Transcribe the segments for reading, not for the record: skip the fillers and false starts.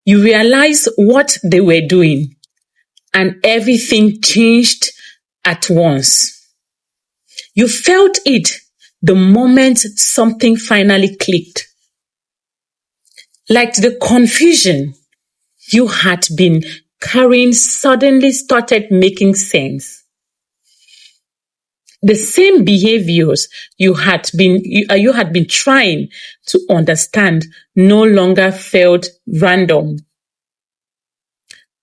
You realize what they were doing, and everything changed at once. You felt it the moment something finally clicked. Like the confusion you had been carrying suddenly started making sense. The same behaviors you had been trying to understand no longer felt random.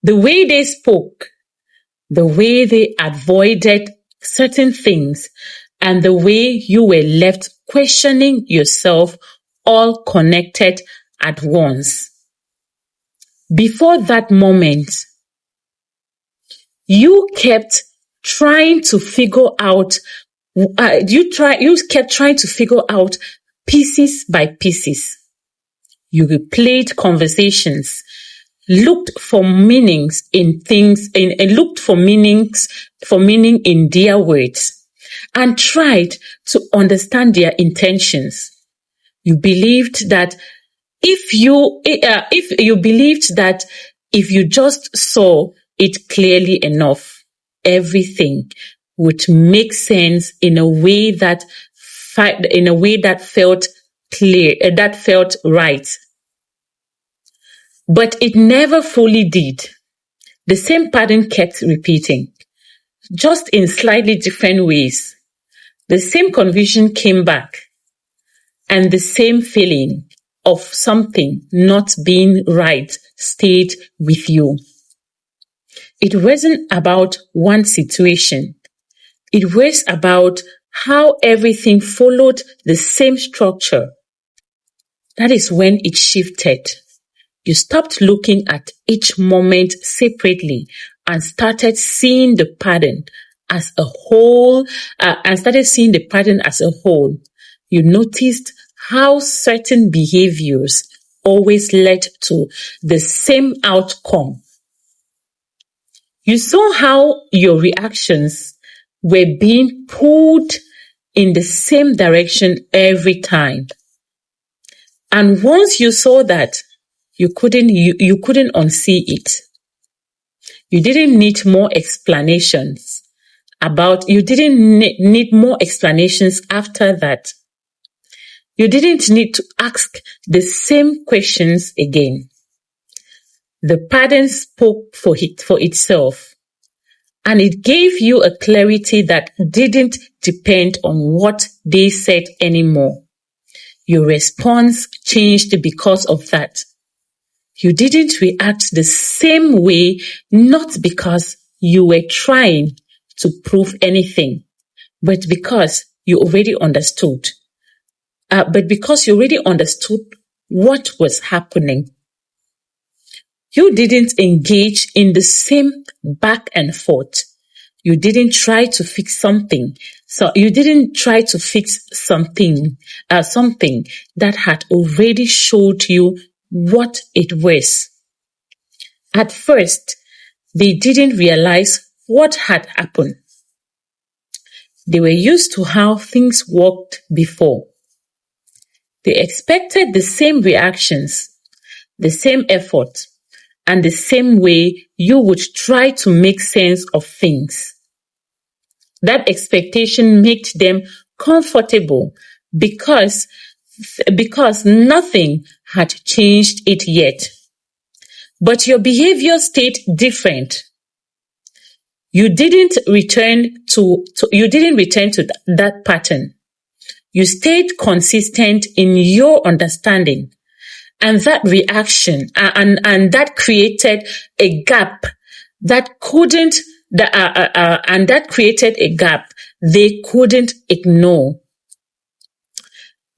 The way they spoke, the way they avoided certain things, and the way you were left questioning yourself all connected at once. Before that moment, you kept trying to figure out pieces by pieces. You replayed conversations, looked for meanings in things, and looked for meaning in their words, and tried to understand their intentions. You believed that if you just saw it clearly enough, everything would make sense in a way that felt clear, that felt right. But it never fully did. The same pattern kept repeating, just in slightly different ways. The same confusion came back, and the same feeling of something not being right stayed with you. It wasn't about one situation. It was about how everything followed the same structure. That is when it shifted. You stopped looking at each moment separately and started seeing the pattern as a whole. You noticed how certain behaviors always led to the same outcome. You saw how your reactions were being pulled in the same direction every time. And once you saw that, you couldn't unsee it. You didn't need more explanations after that. You didn't need to ask the same questions again. The pattern spoke for itself, and it gave you a clarity that didn't depend on what they said anymore. Your response changed because of that. You didn't react the same way, not because you were trying to prove anything, but because you already understood. What was happening. You didn't engage in the same back and forth. You didn't try to fix something. Something that had already showed you what it was. At first, they didn't realize what had happened. They were used to how things worked before. They expected the same reactions, the same effort, and the same way you would try to make sense of things. That expectation made them comfortable because nothing had changed it yet. But your behavior stayed different. You didn't return to that pattern. You stayed consistent in your understanding, and that reaction and that created a gap they couldn't ignore.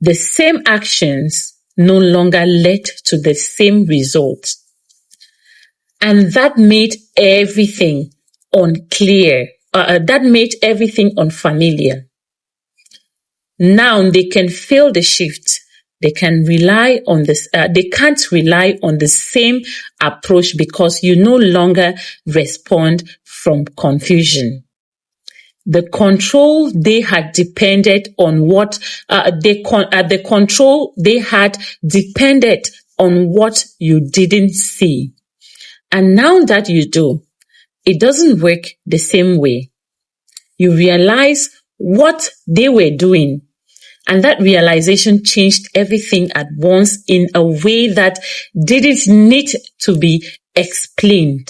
The same actions no longer led to the same results, and that made everything unclear. That made everything unfamiliar. Now they can feel the shift. They can't rely on the same approach because you no longer respond from confusion. The control they had depended on what you didn't see. And now that you do, it doesn't work the same way. You realize what they were doing, and that realization changed everything at once in a way that didn't need to be explained.